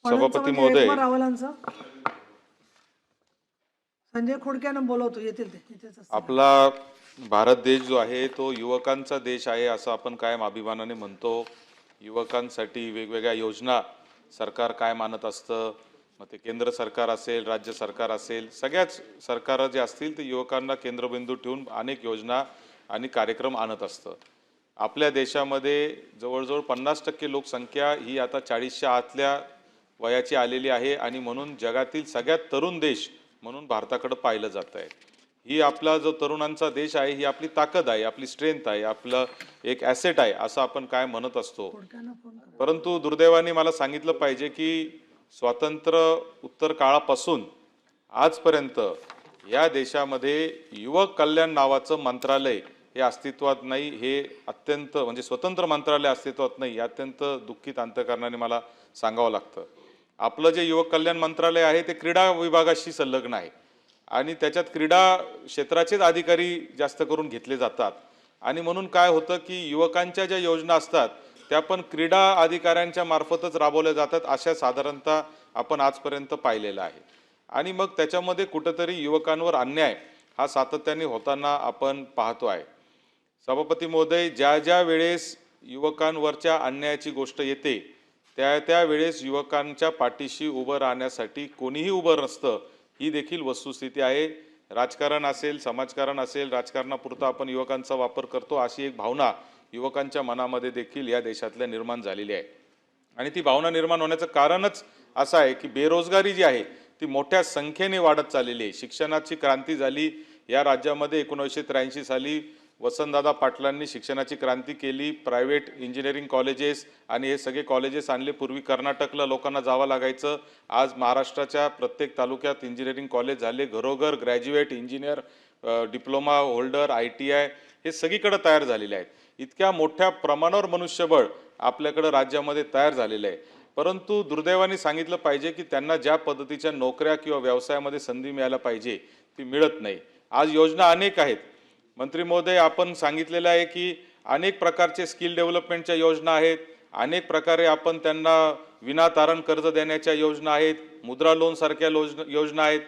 सभापती म्हणजे महोदय, एकबार रावलांचं संजय खोडक्यानं बोलवतो, येतील ते इथेच असतील. आपला भारत देश जो आहे तो युवकांचा देश आहे असं आपण कायम अभिमानाने म्हणतो. युवकांसाठी वेगवेगळ्या योजना सरकार काय मानत असतं, मग ते केंद्र सरकार असेल, राज्य सरकार असेल, सगळ्याच सरकार जे असतील ते युवकांना केंद्रबिंदू ठेवून अनेक योजना आणि कार्यक्रम आणत असतं. आपल्या देशामध्ये जवळजवळ 50% लोकसंख्या ही आता 40च्या आतल्या वयाची आलेली आहे आणि म्हणून जगातील सगळ्यात तरुण देश म्हणून भारताकडे पाहिलं जात आहे. ही आपला जो तरुणांचा देश आहे ही आपली ताकद आहे, आपली स्ट्रेंथ आहे, आपलं एक ॲसेट आहे असं आपण काय म्हणत असतो. खोडक्यानं फोन करा. परंतु दुर्दैवाने मला सांगितलं पाहिजे की स्वातंत्र्य उत्तर काळापासून आजपर्यंत या देशामध्ये युवक कल्याण नावाचं मंत्रालय हे अस्तित्वात नाही. हे अत्यंत म्हणजे स्वतंत्र मंत्रालय अस्तित्वात नाही, अत्यंत दुःखित अंतःकरणाने मला सांगावं लागतं. आपलं जे युवक कल्याण मंत्रालय आहे ते क्रीडा विभागाशी संलग्न आहे आणि त्याच्यात क्रीडा क्षेत्राचेच अधिकारी जास्त करून घेतले जातात आणि म्हणून काय होतं की युवकांच्या ज्या योजना असतात त्या पण क्रीडा अधिकाऱ्यांच्या मार्फतच राबवल्या जातात अशा साधारणतः आपण आजपर्यंत पाहिलेलं आहे. आणि मग त्याच्यामध्ये कुठंतरी युवकांवर अन्याय हा सातत्याने होताना आपण पाहतो आहे. सभापती महोदय, ज्या ज्या वेळेस युवकांवरच्या अन्यायाची गोष्ट येते त्या वेळेस युवकांच्या पाठीशी उभं राहण्यासाठी कोणीही उभं नसतं, ही देखील वस्तुस्थिती आहे. राजकारण असेल, समाजकारण असेल, राजकारणापुरता आपण युवकांचा वापर करतो अशी एक भावना युवकांच्या मनामध्ये देखील या देशातल्या निर्माण झालेली आहे. आणि ती भावना निर्माण होण्याचं कारणच असं आहे की बेरोजगारी जी आहे ती मोठ्या संख्येने वाढत चाललेली आहे. शिक्षणाची क्रांती झाली या राज्यामध्ये 1983 साली वसंतदादा पाटलांनी शिक्षणाची क्रांती केली. प्रायव्हेट इंजिनिअरिंग कॉलेजेस आणि हे सगळे कॉलेजेस आणले. पूर्वी कर्नाटकला लोकांना जावं लागायचं, आज महाराष्ट्राच्या प्रत्येक तालुक्यात इंजिनिअरिंग कॉलेज झाले. घरोघर graduate engineer, diploma holder, ITI हे सगळीकडे तयार झालेले आहेत. इतक्या मोठ्या प्रमाणावर मनुष्यबळ आपल्याकडे राज्यामध्ये तयार झालेलं आहे. परंतु दुर्दैवाने सांगितलं पाहिजे की त्यांना ज्या पद्धतीच्या नोकऱ्या किंवा व्यवसायामध्ये संधी मिळायला पाहिजे ती मिळत नाही. आज योजना अनेक आहेत. मंत्री महोदय, आपण सांगितलेलं आहे की अनेक प्रकारचे स्किल डेव्हलपमेंटच्या योजना आहेत, अनेक प्रकारे आपण त्यांना विनातारण कर्ज देण्याच्या योजना आहेत, मुद्रा लोन सारख्या योजना आहेत,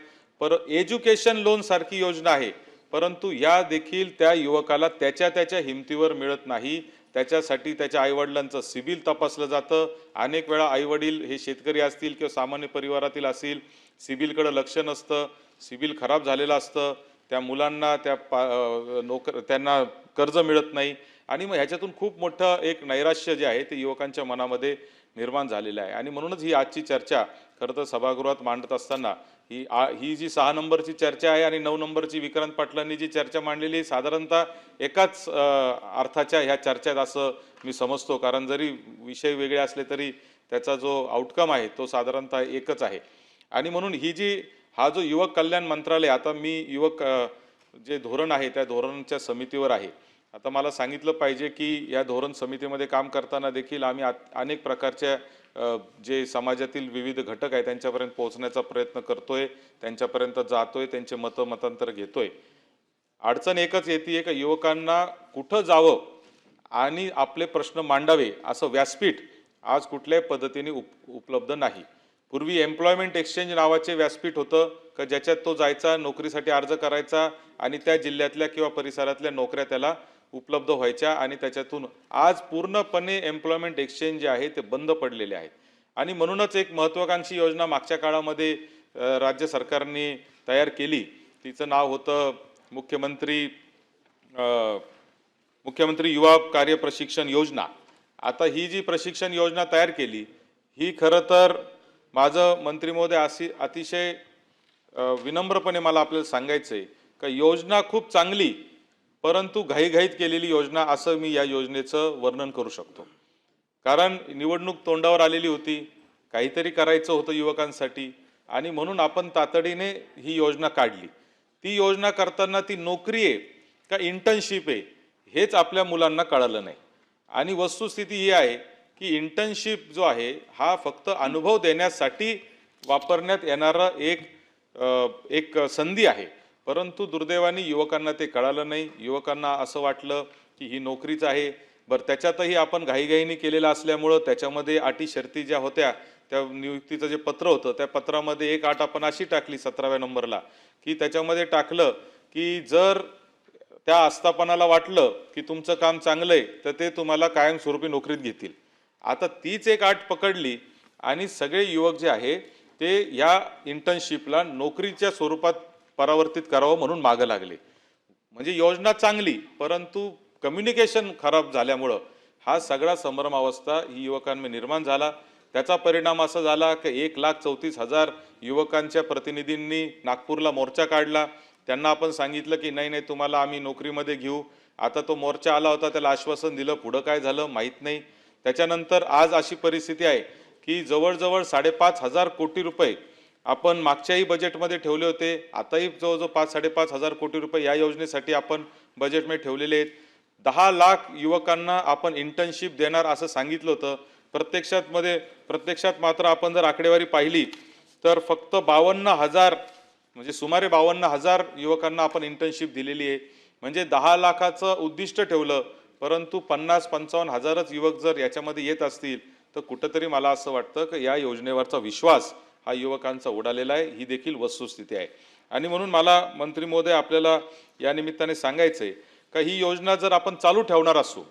एज्युकेशन लोन सारखी योजना आहे. परंतु या देखील त्या युवकाला त्याच्या हिमतीवर मिळत नाही. त्याच्यासाठी त्याच्या आईवडिलांचं सिबिल तपासलं जातं. अनेक वेळा आईवडील हे शेतकरी असतील किंवा सामान्य परिवारातील असतील, सिबिलकडे लक्ष नसतं, सिबिल खराब झालेलं असतं, त्या मुलांना त्यांना कर्ज मिळत नाही आणि मग ह्याच्यातून खूप मोठं एक नैराश्य जे आहे ते युवकांच्या मनामध्ये निर्माण झालेलं आहे. आणि म्हणूनच ही आजची चर्चा खरं तर सभागृहात मांडत असताना ही जी 6 नंबरची चर्चा आहे आणि 9 नंबरची विक्रांत पाटलांनी जी चर्चा मांडलेली साधारणतः एकाच अर्थाच्या ह्या चर्चेत असं मी समजतो. कारण जरी विषय वेगळे असले तरी त्याचा जो आउटकम आहे तो साधारणतः एकच आहे. आणि म्हणून हा जो युवक कल्याण मंत्रालय, आता मी युवक जे धोरण आहे त्या धोरणाच्या समितीवर आहे. आता मला सांगितलं पाहिजे की या धोरण समितीमध्ये काम करताना देखील आम्ही अनेक प्रकारच्या जे समाजातील विविध घटक आहेत त्यांच्यापर्यंत पोहोचण्याचा प्रयत्न करतोय, त्यांच्यापर्यंत जातोय, त्यांचे मतांतर घेतोय. अडचण एकच येते का युवकांना कुठं जावं आणि आपले प्रश्न मांडावे असं व्यासपीठ आज कुठल्याही पद्धतीने उपलब्ध नाही. पूर्वी एम्प्लॉयमेंट एक्सचेंज नावाचे व्यासपीठ होतं का ज्याच्यात तो जायचा, नोकरीसाठी अर्ज करायचा आणि त्या जिल्ह्यातल्या किंवा परिसरातल्या नोकऱ्या त्याला उपलब्ध व्हायच्या आणि त्याच्यातून आज पूर्णपणे एम्प्लॉयमेंट एक्सचेंज जे आहे ते बंद पडलेले आहेत. आणि म्हणूनच एक महत्त्वाकांक्षी योजना मागच्या काळामध्ये राज्य सरकारने तयार केली. तिचं नाव होतं मुख्यमंत्री युवा कार्य प्रशिक्षण योजना. आता ही जी प्रशिक्षण योजना तयार केली ही खरं तर माझं मंत्री महोदय अतिशय विनम्रपणे मला आपल्याला सांगायचं आहे का योजना खूप चांगली परंतु घाईघाईत केलेली योजना असं मी या योजनेचं वर्णन करू शकतो. कारण निवडणूक तोंडावर आलेली होती, काहीतरी करायचं होतं युवकांसाठी आणि म्हणून आपण तातडीने ही योजना काढली. ती योजना करताना ती नोकरी आहे का इंटर्नशिप आहे हेच आपल्या मुलांना कळलं नाही. आणि वस्तुस्थिती ही आहे की इंटर्नशिप जो आहे हा फक्त अनुभव देण्यासाठी वापरण्यात येणारा एक संधी आहे. परंतु दुर्दैवाने युवकांना ते कळालं नाही. युवकांना असं वाटलं की ही नोकरीच आहे. बरं, त्याच्यातही आपण घाईघाईने केलेलं असल्यामुळं त्याच्यामध्ये अटी शर्ती ज्या होत्या त्या नियुक्तीचं जे पत्र होतं त्या पत्रामध्ये एक अट आपण अशी टाकली 17व्या नंबरला, की त्याच्यामध्ये टाकलं की जर त्या आस्थापनाला वाटलं की तुमचं काम चांगलं आहे तर ते तुम्हाला कायमस्वरूपी नोकरीत घेतील. आता तीच एक अट पकडली आणि सगळे युवक जे आहे ते या इंटर्नशिपला नोकरीच्या स्वरूपात परावर्तित करावं म्हणून मागं लागले. म्हणजे योजना चांगली, परंतु कम्युनिकेशन खराब झाल्यामुळं हा सगळा संभ्रमावस्था ही युवकांमध्ये निर्माण झाला. त्याचा परिणाम असा झाला की 1,34,000 युवकांच्या प्रतिनिधींनी नागपूरला मोर्चा काढला. त्यांना आपण सांगितलं की नाही नाही तुम्हाला आम्ही नोकरीमध्ये घेऊ. आता तो मोर्चा आला होता, त्याला आश्वासन दिलं, पुढं काय झालं माहीत नाही. त्याच्यानंतर आज अशी परिस्थिती आहे की जवळजवळ 5,500 कोटी रुपये आपण मागच्याही बजेटमध्ये ठेवले होते. आताही जवळजवळ 5,500 कोटी रुपये या योजनेसाठी आपण बजेटमध्ये ठेवलेले आहेत. 10 लाख युवकांना आपण इंटर्नशिप देणार असं सांगितलं होतं. प्रत्यक्षात मात्र आपण जर आकडेवारी पाहिली तर फक्त 52,000 म्हणजे सुमारे 52,000 युवकांना आपण इंटर्नशिप दिलेली आहे. म्हणजे 10 लाखाचं उद्दिष्ट ठेवलं, परंतु 50-55 हजारच युवक जर याच्यामध्ये येत असतील तर कुठंतरी मला असं वाटतं की या योजनेवरचा विश्वास हा युवकांचा उडालेला आहे. ही देखील वस्तुस्थिती आहे. आणि म्हणून मला मंत्री महोदय आपल्याला या निमित्ताने सांगायचं आहे का ही योजना जर आपण चालू ठेवणार असू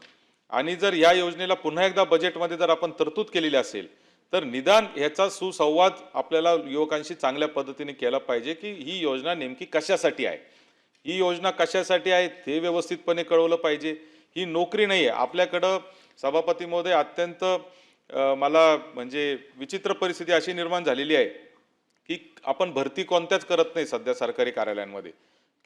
आणि जर या योजनेला पुन्हा एकदा बजेटमध्ये जर आपण तरतूद केलेली असेल तर निदान ह्याचा सुसंवाद आपल्याला युवकांशी चांगल्या पद्धतीने केला पाहिजे की ही योजना नेमकी कशासाठी आहे, ही योजना कशासाठी आहे ते व्यवस्थितपणे कळवलं पाहिजे. ही नोकरी नाही आहे. आपल्याकडं सभापती महोदय अत्यंत मला म्हणजे विचित्र परिस्थिती अशी निर्माण झालेली आहे की आपण भरती कोणत्याच करत नाही सध्या सरकारी कार्यालयांमध्ये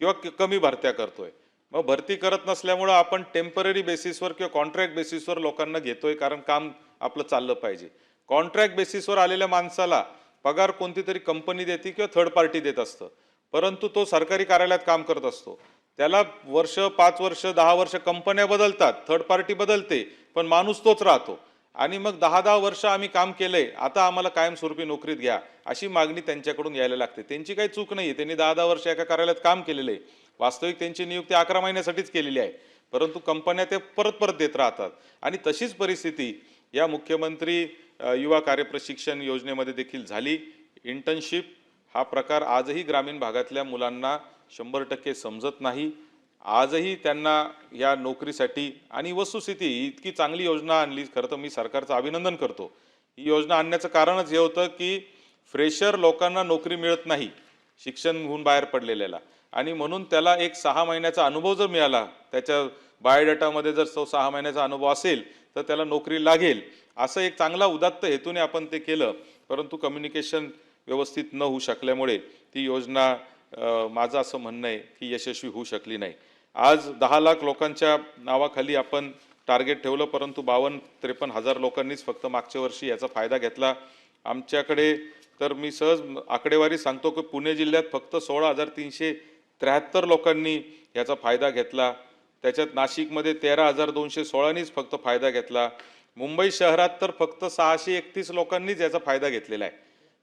किंवा कमी भरत्या करतोय. मग भरती करत नसल्यामुळं आपण टेम्पररी बेसिसवर किंवा कॉन्ट्रॅक्ट बेसिसवर लोकांना घेतोय, कारण काम आपलं चाललं पाहिजे. कॉन्ट्रॅक्ट बेसिसवर आलेल्या माणसाला पगार कोणती तरी कंपनी देते किंवा थर्ड पार्टी देत असतं, परंतु तो सरकारी कार्यालयात काम करत असतो. त्याला वर्ष 5 वर्ष 10 वर्ष कंपन्या बदलतात, थर्ड पार्टी बदलते, पण माणूस तोच राहतो. आणि मग 10-10 वर्ष आम्ही काम केलंय, आता आम्हाला कायमस्वरूपी नोकरीत घ्या अशी मागणी त्यांच्याकडून यायला लागते. त्यांची काही चूक नाही, त्यांनी 10-10 वर्ष एका कार्यालयात काम केलेलं आहे. वास्तविक त्यांची नियुक्ती 11 महिन्यासाठीच केलेली आहे, परंतु कंपन्या ते परत परत देत राहतात. आणि तशीच परिस्थिती या मुख्यमंत्री युवा कार्यप्रशिक्षण योजनेमध्ये देखील झाली. इंटर्नशिप हा प्रकार आजही ग्रामीण भागातल्या मुलांना 100% समजत नाही. आजही त्यांना या नोकरीसाठी आणि वस्तुस्थिती इतकी चांगली योजना आणली, खरं तर मी सरकारचं अभिनंदन करतो. ही योजना आणण्याचं कारणच हे होतं की फ्रेशर लोकांना नोकरी मिळत नाही शिक्षण होऊन बाहेर पडलेल्याला, आणि म्हणून त्याला एक 6 महिन्याचा अनुभव जर मिळाला, त्याच्या बायोडेटामध्ये जर 6 महिन्याचा अनुभव असेल तर त्याला नोकरी लागेल, असं एक चांगला उदात्त हेतूने आपण ते केलं. परंतु कम्युनिकेशन व्यवस्थित न होऊ शकल्यामुळे ती योजना माझं असं म्हणणं आहे की यशस्वी होऊ शकली नाही. आज 10 लाख लोकांच्या नावाखाली आपण टार्गेट ठेवलं, परंतु 52-53 हजार लोकांनीच फक्त मागच्या वर्षी याचा फायदा घेतला. आमच्याकडे तर मी सहज आकडेवारी सांगतो की पुणे जिल्ह्यात फक्त 16,373 लोकांनी याचा फायदा घेतला. त्याच्यात नाशिकमध्ये 13,216नीच फक्त फायदा घेतला. मुंबई शहरात तर फक्त 631 लोकांनीच याचा फायदा घेतलेला आहे.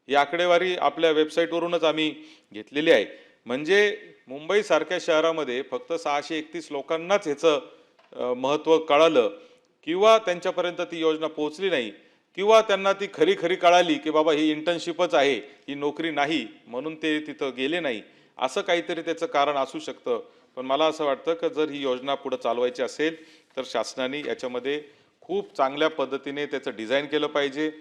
ही आकडेवारी आपल्या वेबसाईटवरूनच आम्ही घेतलेली आहे. म्हणजे मुंबईसारख्या शहरामध्ये फक्त 631 लोकांनाच ह्याचं महत्त्व कळालं किंवा त्यांच्यापर्यंत ती योजना पोहोचली नाही, किंवा त्यांना ती खरी खरी कळाली की बाबा ही इंटर्नशिपच आहे, ही नोकरी नाही, म्हणून ते तिथं गेले नाही. असं काहीतरी त्याचं कारण असू शकतं. पण मला असं वाटतं की जर ही योजना पुढे चालवायची असेल तर शासनाने याच्यामध्ये खूप चांगल्या पद्धतीने त्याचं डिझाईन केलं पाहिजे.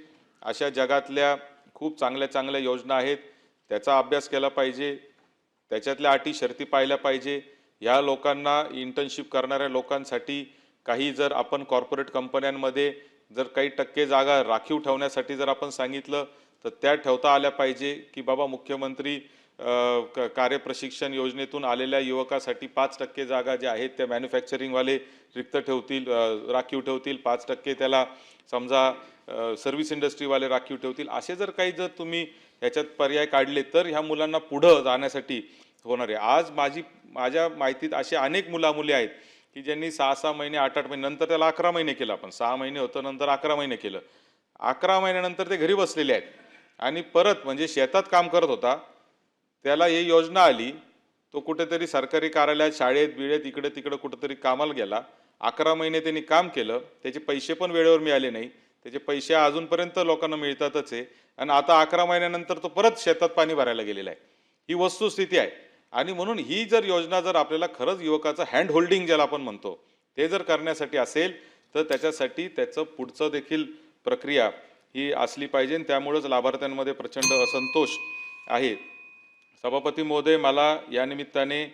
अशा जगातल्या खूप चांगल्या चांगल्या योजना आहेत, त्याचा अभ्यास केला पाहिजे, त्याच्यातल्या अटी शर्ती पाहिल्या पाहिजे. ह्या लोकांना इंटर्नशिप करणाऱ्या लोकांसाठी काही जर आपण कॉर्पोरेट कंपन्यांमध्ये जर काही टक्के जागा राखीव ठेवण्यासाठी जर आपण सांगितलं तर त्या ठेवता आल्या पाहिजे की बाबा मुख्यमंत्री कार्यप्रशिक्षण योजनेतून आलेल्या युवकासाठी 5% जागा ज्या आहेत त्या मॅन्युफॅक्चरिंगवाले रिक्त ठेवतील, राखीव ठेवतील, 5% त्याला समजा सर्व्हिस इंडस्ट्रीवाले राखीव ठेवतील. असे जर काही जर तुम्ही याच्यात पर्याय काढले तर ह्या मुलांना पुढं जाण्यासाठी होणार आहे. आज माझ्या माहितीत असे अनेक मुलामुली आहेत की ज्यांनी 6-6 महिने 8-8 महिने नंतर त्याला 11 महिने केलं. आपण 6 महिने होतं, नंतर 11 महिने केलं. 11 महिन्यानंतर ते घरी बसलेले आहेत आणि परत म्हणजे शेतात काम करत होता, त्याला ही योजना आली, तो कुठेतरी सरकारी कार्यालयात शाळेत बिळेत इकडे तिकडे कुठेतरी कामाला गेला. 11 महिने त्यांनी काम केलं, त्याचे पैसे पण वेळेवर मिळाले नाही. त्याचे पैसे अजूनपर्यंत लोकांना मिळतातच आहे. आणि आता 11 महिन्यानंतर तो परत शेतात पाणी भरायला गेलेला आहे. ही वस्तुस्थिती आहे. आणि म्हणून ही जर योजना जर आपल्याला खरंच युवकाचं हँड होल्डिंग ज्याला आपण म्हणतो ते जर करण्यासाठी असेल तर त्याच्यासाठी त्याचं पुढचं देखील प्रक्रिया ही असली पाहिजे आणि त्यामुळेच लाभार्थ्यांमध्ये प्रचंड असंतोष आहे. सभापती महोदय, मला या निमित्ताने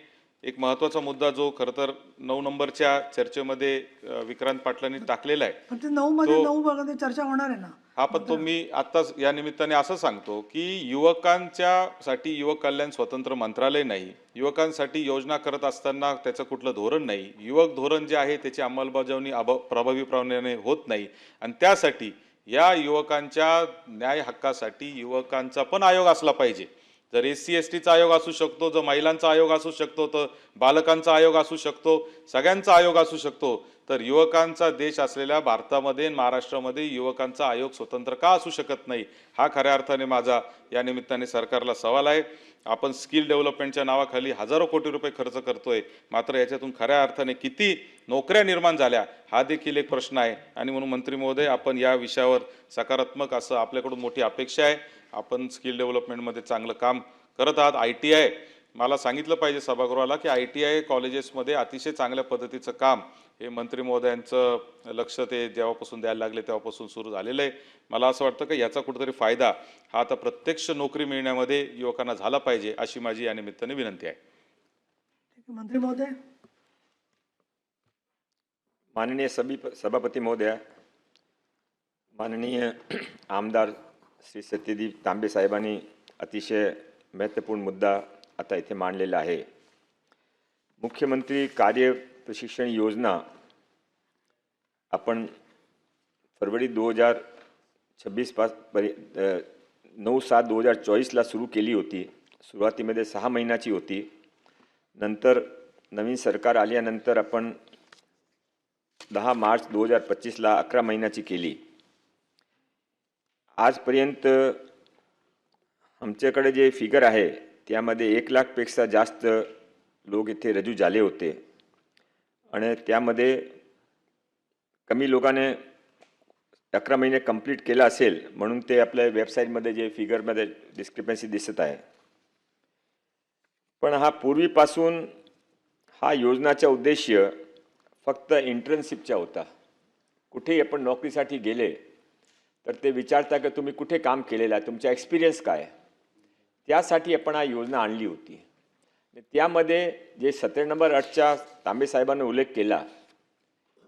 एक महत्त्वाचा मुद्दा जो खरं तर 9 नंबरच्या चर्चेमध्ये विक्रांत पाटलांनी टाकलेला आहे. पण ते 9 मध्ये 9 बघा चर्चा होणार आहे ना. हा, पण तो मी आत्ताच या निमित्ताने असं सांगतो की युवकांच्यासाठी युवक कल्याण स्वतंत्र मंत्रालय नाही, युवकांसाठी योजना करत असताना त्याचं कुठलं धोरण नाही, युवक धोरण जे आहे त्याची अंमलबजावणी प्रभावीपणे होत नाही. आणि त्यासाठी या युवकांच्या न्याय हक्कासाठी युवकांचा पण आयोग असला पाहिजे. जर SC STचा आयोग असू शकतो, जर महिलांचा आयोग असू शकतो, तर बालकांचा आयोग असू शकतो, सगळ्यांचा आयोग असू शकतो, तर युवकांचा देश असलेल्या भारतामध्ये महाराष्ट्रामध्ये युवकांचा आयोग स्वतंत्र का असू शकत नाही, हा खऱ्या अर्थाने माझा या निमित्ताने सरकारला सवाल आहे. आपण स्किल डेव्हलपमेंटच्या नावाखाली हजारो कोटी रुपये खर्च करतोय, मात्र याच्यातून खऱ्या अर्थाने किती नोकऱ्या निर्माण झाल्या हा देखील एक प्रश्न आहे. आणि म्हणून मंत्री महोदय, आपण या विषयावर सकारात्मक असं आपल्याकडून मोठी अपेक्षा आहे. आपण स्किल डेव्हलपमेंटमध्ये चांगलं काम करत आहात. ITI मला सांगितलं पाहिजे सभागृहाला की ITI कॉलेजेसमध्ये अतिशय चांगल्या पद्धतीचं काम हे मंत्री महोदयांचं लक्ष ते जेव्हापासून द्यायला लागले तेव्हापासून सुरू झालेलं आहे. मला असं वाटतं की याचा कुठेतरी फायदा हा आता प्रत्यक्ष नोकरी मिळण्यामध्ये युवकांना झाला पाहिजे, अशी माझी या निमित्ताने विनंती आहे. ठीक आहे, मंत्री महोदय. माननीय सभापती महोदया, माननीय आमदार श्री सत्यदेव तांबे साहेबांनी अतिशय महत्त्वपूर्ण मुद्दा आता इथे मांडलेला आहे. मुख्यमंत्री कार्य प्रशिक्षण योजना आपण फरवरी 2026 9/7/2024ला सुरू केली होती. सुरुवातीमध्ये 6 महिन्याची होती. नंतर नवीन सरकार आल्यानंतर आपण 10 मार्च 2025ला 11 महिन्याची केली. आजपर्यंत आमच्याकडे जे फिगर आहे त्यामध्ये 1 लाखपेक्षा जास्त लोक इथे रजू झाले होते आणि त्यामध्ये कमी लोकांनी 11 महिने कंप्लीट केला असेल म्हणून ते आपल्या वेबसाईटमध्ये जे फिगरमध्ये डिस्क्रिपन्सी दिसत आहे. पण हा पूर्वीपासून हा योजनाचा उद्देश फक्त इंटर्नशिपचा होता. कुठेही आपण नोकरीसाठी गेले तर ते विचारता की तुम्ही कुठे काम केलेलं आहे, तुमचा एक्सपिरियन्स काय. त्यासाठी आपण हा योजना आणली होती. त्यामध्ये जे 17 नंबर 8च्या तांबे साहेबांनी उल्लेख केला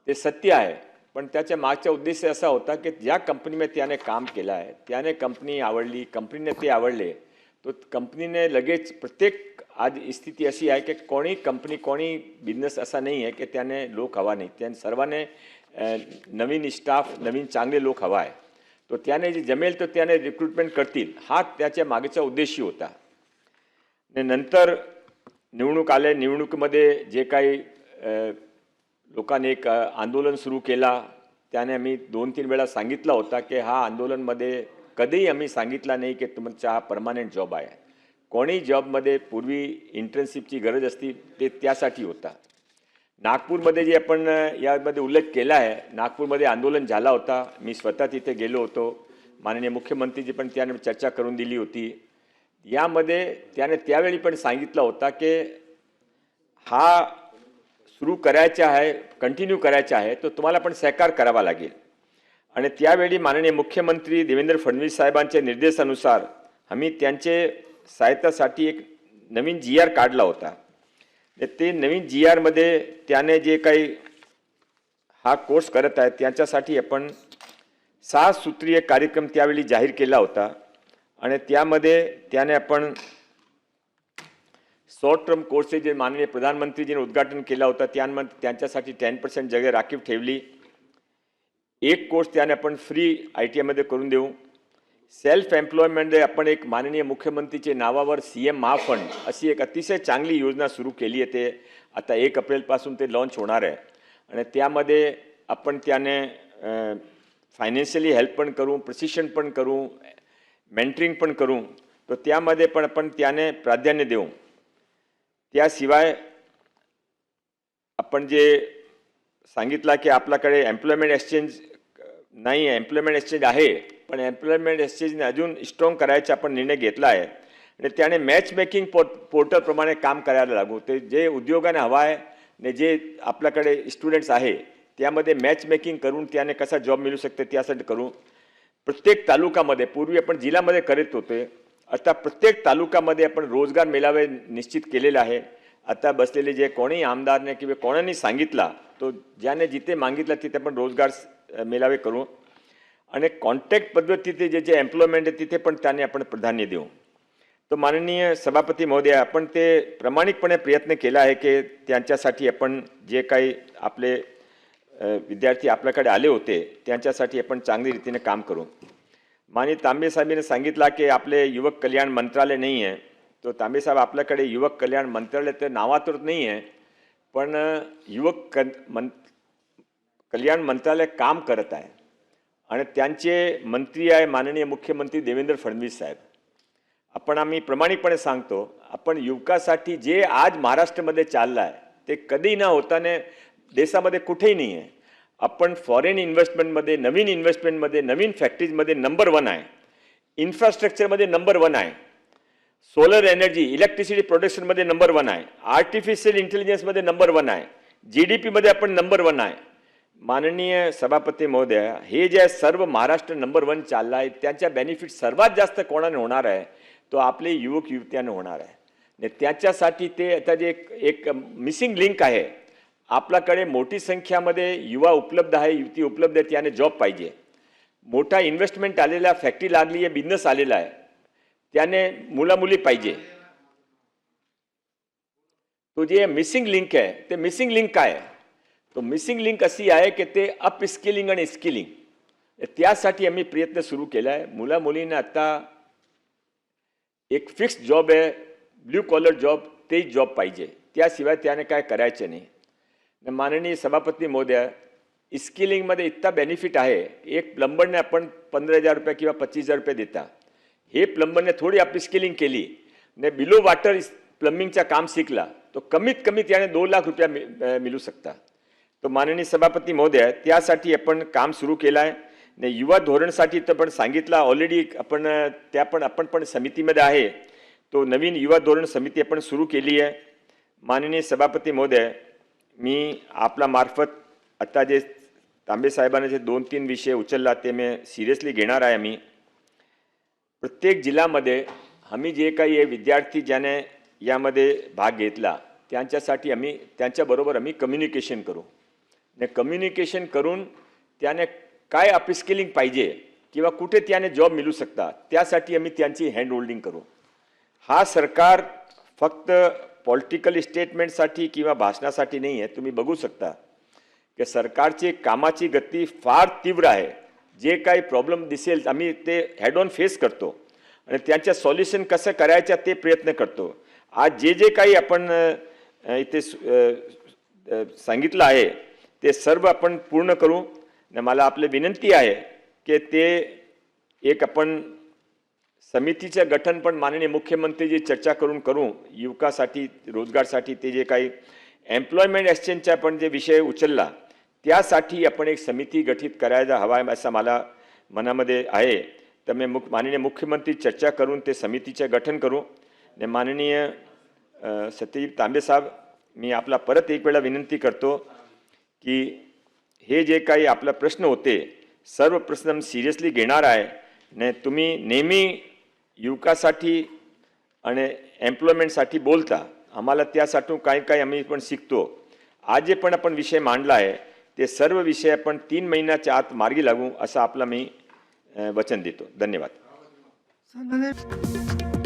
ते सत्य आहे, पण त्याच्या मागचा उद्देश असा होता की ज्या कंपनीमध्ये त्याने काम केलं आहे त्याने कंपनी आवडली, कंपनीने ते आवडले, तो कंपनीने लगेच प्रत्येक आज स्थिती अशी आहे की कोणी कंपनी कोणी बिझनेस असा नाही आहे की त्याने लोक हवा नाही. त्या सर्वांनी नवीन स्टाफ नवीन चांगले लोक हवा आहे. तो त्याने जे जमेल तर त्याने रिक्रुटमेंट करतील, हा त्याच्या मागचा उद्देश होता. नंतर निवडणूक आले. निवडणुकीमध्ये जे काही लोकांनी एक आंदोलन सुरू केला त्याने आम्ही 2-3 वेळा सांगितला होता की हा आंदोलनमध्ये कधीही आम्ही सांगितला नाही की तुमचा हा परमानंट जॉब आहे. कोणी जॉबमध्ये पूर्वी इंटर्नशिपची गरज असती ते त्यासाठी होता. नागपूरमध्ये जे आपण यामध्ये उल्लेख केला आहे, नागपूरमध्ये आंदोलन झाला होता. मी स्वतः तिथे गेलो होतो. माननीय मुख्यमंत्रीजी पण त्याने चर्चा करून दिली होती. यामध्ये त्याने त्यावेळी पण सांगितलं होता की हा सुरू करायचा आहे, कंटिन्यू करायचा आहे, तो तुम्हाला पण सहकार करावा लागेल. आणि त्यावेळी माननीय मुख्यमंत्री देवेंद्र फडणवीस साहेबांच्या निर्देशानुसार आम्ही त्यांचे सहायतासाठी एक नवीन GR काढला होता. ते नवीन GR मध्ये त्याने जे काही हा कोर्स करत आहे त्याच्यासाठी आपण 6 सूत्रीय कार्यक्रम त्यावेळी जाहीर केला होता. आणि त्यामध्ये त्याने आपण शॉर्ट टर्म कोर्सेस जे माननीय प्रधानमंत्रीजीने उद्घाटन केला होता त्यामध्ये त्यांच्यासाठी 10% जागा राखीव ठेवली. एक कोर्स त्याने आपण फ्री ITI करून देऊ. सेल्फ एम्प्लॉयमेंटमध्ये आपण एक माननीय मुख्यमंत्रीचे नावावर CM महाफंड अशी एक अतिशय चांगली योजना सुरू केली आहे. ते आता 1 एप्रिलपासून ते लॉन्च होणार आहे. आणि त्यामध्ये आपण त्याने फायनान्शियली हेल्प पण करू, प्रशिक्षण पण करू, मेंटरिंग पण करू. तर त्यामध्ये पण आपण त्याने प्राधान्य देऊ. त्याशिवाय आपण जे सांगितलं की आपल्याकडे एम्प्लॉयमेंट एक्सचेंज नाही आहे, एम्प्लॉयमेंट एक्सचेंज आहे, पण एम्प्लॉयमेंट एक्सचेंजने अजून स्ट्रॉंग करायचा आपण निर्णय घेतला आहे आणि त्याने मॅच मेकिंग पोर्टलप्रमाणे काम करायला लागू. ते जे उद्योगाने हवा आहे आणि जे आपल्याकडे स्टुडंट्स आहे त्यामध्ये मॅच मेकिंग करून त्याने कसा जॉब मिळू शकते त्यासाठी करू. प्रत्येक तालुक्यामध्ये पूर्वी आपण जिल्ह्यामध्ये करत होते, आता प्रत्येक तालुक्यामध्ये आपण रोजगार मेळावे निश्चित केलेले आहे. आता बसलेले जे कोणी आमदारने किंवा कोणाने सांगितला तो ज्याने जिथे मागितला तिथे आपण रोजगार मेळावे करू आणि कॉन्ट्रॅक्ट पद्धतीचे जे जे एम्प्लॉयमेंट आहे तिथे पण त्याने आपण प्राधान्य देऊ. तो माननीय सभापती महोदय, आपण ते प्रामाणिकपणे प्रयत्न केला आहे की त्यांच्यासाठी आपण जे काही आपले विद्यार्थी आपल्याकडे आले होते त्यांच्यासाठी आपण चांगली रीतीने काम करू. माननीय तांबे साहेबांनी सांगितला की आपले युवक कल्याण मंत्रालय नाही आहे. तो तांबे साहेब, आपल्याकडे युवक कल्याण मंत्रालय तर नावात नाही आहे, पण युवक कल्याण मंत्रालय काम करत आहे आणि त्यांचे मंत्री आहे माननीय मुख्यमंत्री देवेंद्र फडणवीस साहेब. आम्ही प्रामाणिकपणे सांगतो, आपण युवकासाठी जे आज महाराष्ट्रामध्ये चाललं आहे ते कधी न होताने देशामध्ये कुठेही नाही आहे. आपण फॉरेन इन्व्हेस्टमेंटमध्ये, नवीन इन्व्हेस्टमेंटमध्ये, नवीन फॅक्टरीजमध्ये नंबर 1 आहे. इन्फ्रास्ट्रक्चरमध्ये नंबर 1 आहे. सोलर एनर्जी, इलेक्ट्रिसिटी प्रोडक्शनमध्ये नंबर 1 आहे. आर्टिफिशियल इंटेलिजन्समध्ये नंबर 1 आहे. GDPमध्ये आपण नंबर 1 आहे. माननीय सभापती महोदय, हे जे सर्व महाराष्ट्र नंबर 1 चाललं आहे त्याच्या बेनिफिट सर्वात जास्त कोणाने होणार आहे तो आपले युवक युवत्याने होणार आहे. आणि त्याच्यासाठी ते आता जे एक मिसिंग लिंक आहे, आपल्याकडे मोठी संख्यामध्ये युवा उपलब्ध आहे, युवती उपलब्ध आहे, त्याने जॉब पाहिजे. मोठा इन्व्हेस्टमेंट आलेला, फॅक्टरी लागली आहे, बिझनेस आलेला आहे, त्याने मुलामुली पाहिजे. तो जे मिसिंग लिंक आहे ते मिसिंग लिंक काय आहे? तो मिसिंग लिंक अशी आहे की ते अप स्किलिंग आणि स्किलिंग, त्यासाठी आम्ही प्रयत्न सुरू केला आहे. मुला मुलींना आता एक फिक्स जॉब आहे, ब्ल्यू कॉलर जॉब, ते जॉब पाहिजे, त्याशिवाय त्याने काय करायचं नाही. माननीय सभापती महोदय, स्किलिंगमध्ये इतका बेनिफिट आहे. एक प्लंबरने आपण 15,000 रुपये किंवा 25,000 रुपये देता. हे प्लंबरने थोडी आपली स्किलिंग केली ने बिलो वॉटर प्लंबिंगचं काम शिकला तो कमीत कमी त्याने 2 लाख रुपये मिळू शकता. तो माननीय सभापती महोदय, त्यासाठी आपण काम सुरू केलं आहे. ने युवा धोरणसाठी तर पण सांगितलं ऑलरेडी, आपण पण समितीमध्ये आहे. तो नवीन युवा धोरण समिती आपण सुरू केली आहे. माननीय सभापती महोदय, मी आपला मार्फत आता जे तांबे साहेबांनी जे 2-3 विषय उचलला ते मी सिरियसली घेणार आहे. आम्ही प्रत्येक जिल्ह्यामध्ये आम्ही जे काही विद्यार्थी ज्याने यामध्ये भाग घेतला त्यांच्यासाठी आम्ही त्यांच्याबरोबर आम्ही कम्युनिकेशन करू. ने कम्युनिकेशन करून त्याने काय अपस्किलिंग पाहिजे किंवा कुठे त्याने जॉब मिळू शकता त्यासाठी आम्ही त्यांची हँड होल्डिंग करू. हा सरकार फक्त पॉलिटिकल स्टेटमेंटसाठी किंवा भाषणासाठी नाही आहे. तुम्ही बघू शकता की सरकारची कामाची गती फार तीव्र आहे. जे काही प्रॉब्लेम दिसेल आम्ही ते हेड ऑन फेस करतो आणि त्यांच्या सॉल्युशन कसं करायचं ते प्रयत्न करतो. आज जे काही आपण इथे सांगितलं आहे ते सर्व आपण पूर्ण करू. मला आपली विनंती आहे की ते एक आपण समितीचं गठन पण माननीय मुख्यमंत्रीजी चर्चा करू युवकासाठी, रोजगारसाठी. ते जे काही एम्प्लॉयमेंट एक्सचेंजचा पण जे विषय उचलला त्यासाठी आपण एक समिती गठीत करायला हवा आहे असं मला मनामध्ये आहे. तर मी माननीय मुख्यमंत्री चर्चा करून ते समितीचं गठन करू. माननीय सत्यजित तांबे साहेब, मी आपला परत एक वेळा विनंती करतो की हे जे काही आपला प्रश्न होते सर्व प्रश्न सिरियसली घेणार आहे. ने तुम्ही नेहमी युवकासाठी आणि एम्प्लॉयमेंटसाठी बोलता, आम्हाला त्यासाठी काही आम्ही पण शिकतो. आज जे पण आपण विषय मांडला आहे ते सर्व विषय आपण 3 महिन्याच्या आत मार्गी लागू असं आपलं मी वचन देतो. धन्यवाद. सन्माननीय